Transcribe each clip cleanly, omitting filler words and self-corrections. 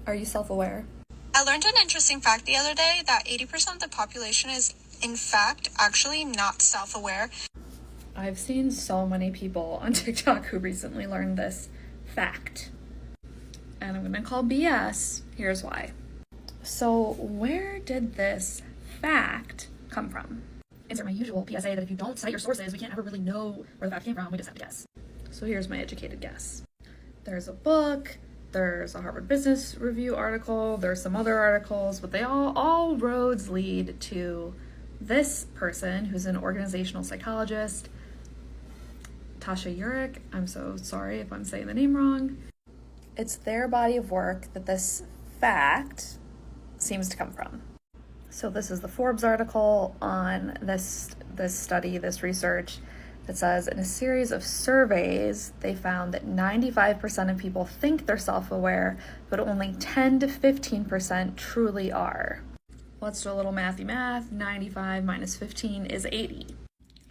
Are you self-aware? I learned an interesting fact the other day that 80% of the population is, in fact, actually not self-aware. I've seen so many people on TikTok who recently learned this fact. And I'm gonna call BS. Here's why. So, where did this fact come from? Insert my usual PSA that if you don't cite your sources, we can't ever really know where the fact came from. We just have to guess. So here's my educated guess. There's a book, there's a Harvard Business Review article, there's some other articles, but they all roads lead to this person who's an organizational psychologist, Tasha Eurich. I'm so sorry if I'm saying the name wrong. It's their body of work that this fact seems to come from. So this is the Forbes article on this study, this research, that says in a series of surveys, they found that 95% of people think they're self-aware, but only 10 to 15% truly are. Let's do a little mathy math. 95 minus 15 is 80.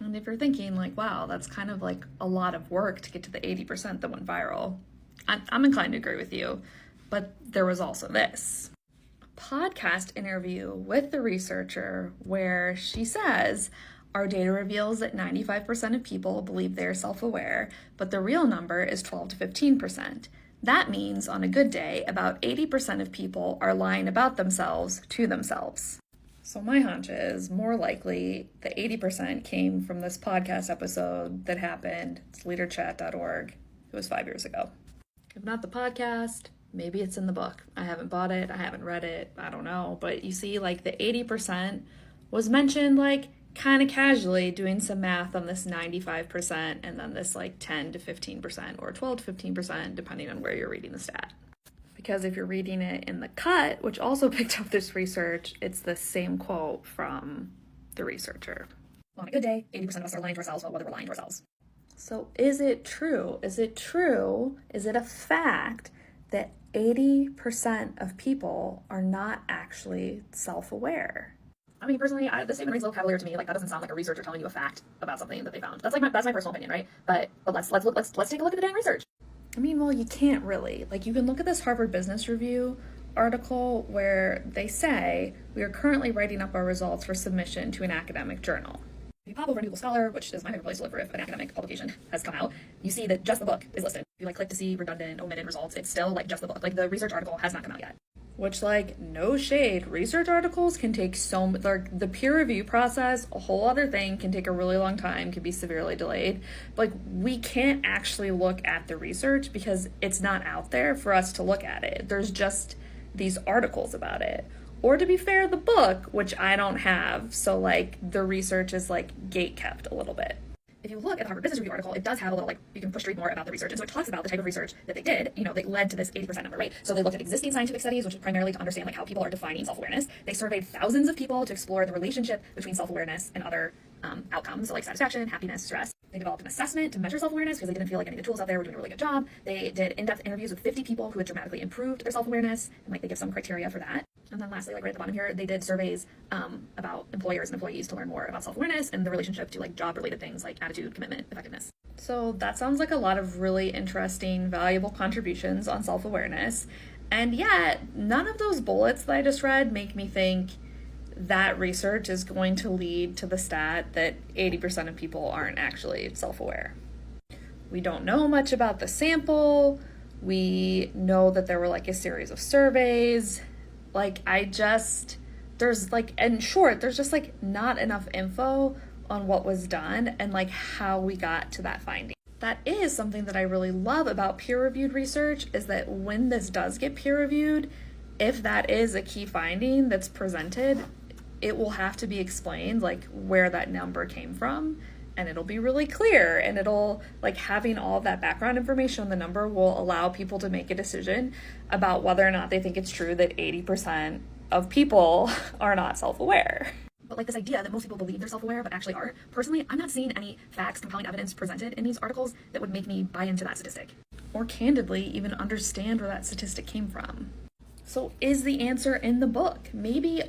And if you're thinking like, wow, that's kind of like a lot of work to get to the 80% that went viral, I'm inclined to agree with you. But there was also this podcast interview with the researcher where she says, our data reveals that 95% of people believe they're self-aware, but the real number is 12 to 15%. That means on a good day, about 80% of people are lying about themselves to themselves. So my hunch is more likely the 80% came from this podcast episode that happened. It's leaderchat.org. It was 5 years ago. If not the podcast, maybe it's in the book. I haven't bought it. I haven't read it. I don't know. But you see, like the 80% was mentioned like kind of casually doing some math on this 95% and then this like 10 to 15% or 12 to 15% depending on where you're reading the stat. Because if you're reading it in the cut, which also picked up this research, it's the same quote from the researcher. On a good day, 80% of us are lying to ourselves about whether we're lying to ourselves. So is it true? Is it true? Is it a fact that 80% of people are not actually self-aware? I mean, personally, this statement reads a little cavalier to me. Like that doesn't sound like a researcher telling you a fact about something that they found. That's my personal opinion, right? But let's take a look at the dang research. I mean, well, you can't really. Like, you can look at this Harvard Business Review article where they say we are currently writing up our results for submission to an academic journal. If you pop over to Google Scholar, which is my favorite place to look for if an academic publication has come out, you see that just the book is listed. If you click to see redundant, omitted results, it's still just the book. The research article has not come out yet. Which, no shade, research articles can take the peer review process, a whole other thing, can take a really long time, can be severely delayed. But we can't actually look at the research because it's not out there for us to look at it. There's just these articles about it. Or to be fair, the book, which I don't have, so the research is gate kept a little bit. If you look at the Harvard Business Review article, it does have a little, you can push read more about the research. And so it talks about the type of research that they did, that led to this 80% number, right? So they looked at existing scientific studies, which is primarily to understand how people are defining self-awareness. They surveyed thousands of people to explore the relationship between self-awareness and other outcomes, so satisfaction, happiness, stress. They developed an assessment to measure self-awareness because they didn't feel like any of the tools out there were doing a really good job. They did in-depth interviews with 50 people who had dramatically improved their self-awareness, and they give some criteria for that. And then lastly, right at the bottom here, they did surveys about employers and employees to learn more about self-awareness and the relationship to job-related things like attitude, commitment, effectiveness. So that sounds like a lot of really interesting, valuable contributions on self-awareness. And yet, none of those bullets that I just read make me think that research is going to lead to the stat that 80% of people aren't actually self-aware. We don't know much about the sample. We know that there were a series of surveys. There's just not enough info on what was done and how we got to that finding. That is something that I really love about peer-reviewed research, is that when this does get peer-reviewed, if that is a key finding that's presented, it will have to be explained where that number came from, and it'll be really clear, and it'll having all of that background information on the number will allow people to make a decision about whether or not they think it's true that 80% of people are not self-aware. But this idea that most people believe they're self-aware but actually aren't, personally, I'm not seeing any facts, compelling evidence presented in these articles that would make me buy into that statistic. Or candidly, even understand where that statistic came from. So is the answer in the book? Maybe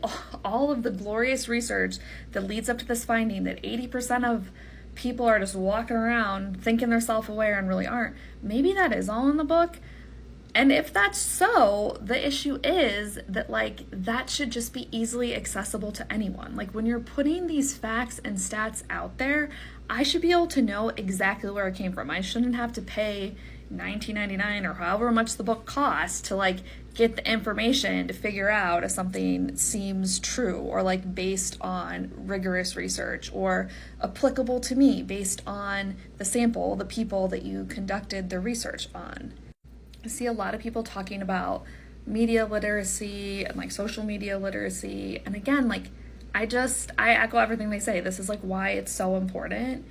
all of the glorious research that leads up to this finding that 80% of people are just walking around thinking they're self-aware and really aren't, maybe that is all in the book. And if that's so, the issue is that, like, that should just be easily accessible to anyone. Like, when you're putting these facts and stats out there, I should be able to know exactly where it came from. I shouldn't have to pay $19.99 or however much the book costs to, like, get the information to figure out if something seems true or, like, based on rigorous research or applicable to me based on the sample, the people that you conducted the research on. I see a lot of people talking about media literacy and, like, social media literacy. And again, like, I echo everything they say. This is, like, why it's so important.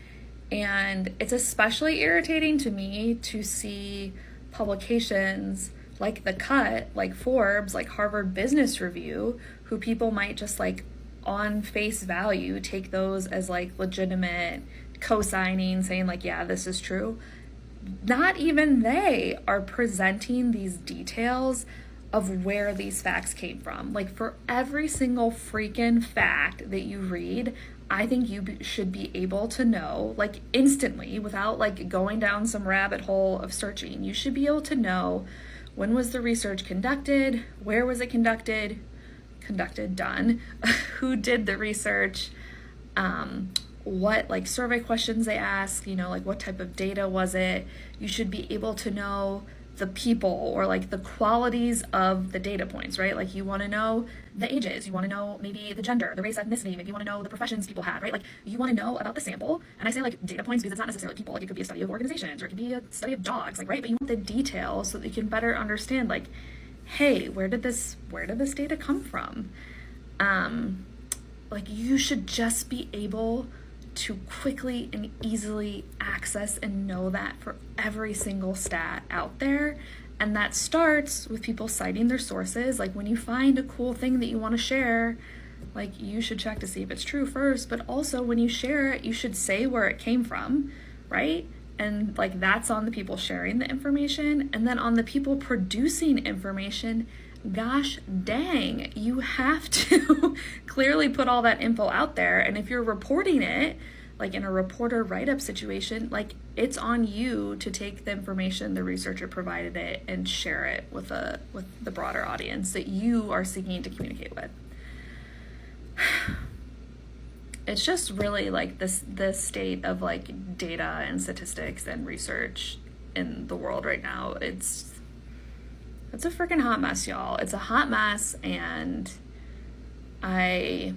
And it's especially irritating to me to see publications like The Cut, like Forbes, like Harvard Business Review, who people might just, like, on face value take those as, like, legitimate co-signing, saying, like, yeah, this is true. Not even they are presenting these details of where these facts came from. Like, for every single freaking fact that you read, I think you should be able to know, like, instantly, without, like, going down some rabbit hole of searching. You should be able to know, when was the research conducted, where was it done, who did the research, what, like, survey questions they ask, you know, like, what type of data was it. You should be able to know the people or, like, the qualities of the data points, right? Like, you want to know the ages, you want to know maybe the gender, the race, ethnicity, maybe you want to know the professions people had, right? Like, you want to know about the sample. And I say, like, data points because it's not necessarily people. Like, it could be a study of organizations or it could be a study of dogs, like, right? But you want the details so that you can better understand, like, hey, where did this data come from? Like, you should just be able to quickly and easily access and know that for every single stat out there. And that starts with people citing their sources. Like, when you find a cool thing that you want to share, like, you should check to see if it's true first, but also when you share it, you should say where it came from, right? And, like, that's on the people sharing the information. And then on the people producing information, gosh dang, you have to clearly put all that info out there. And if you're reporting it, like in a reporter write-up situation, like, it's on you to take the information the researcher provided it and share it with the broader audience that you are seeking to communicate with. It's just really, like, this state of, like, data and statistics and research in the world right now. It's a freaking hot mess, y'all. It's a hot mess, and I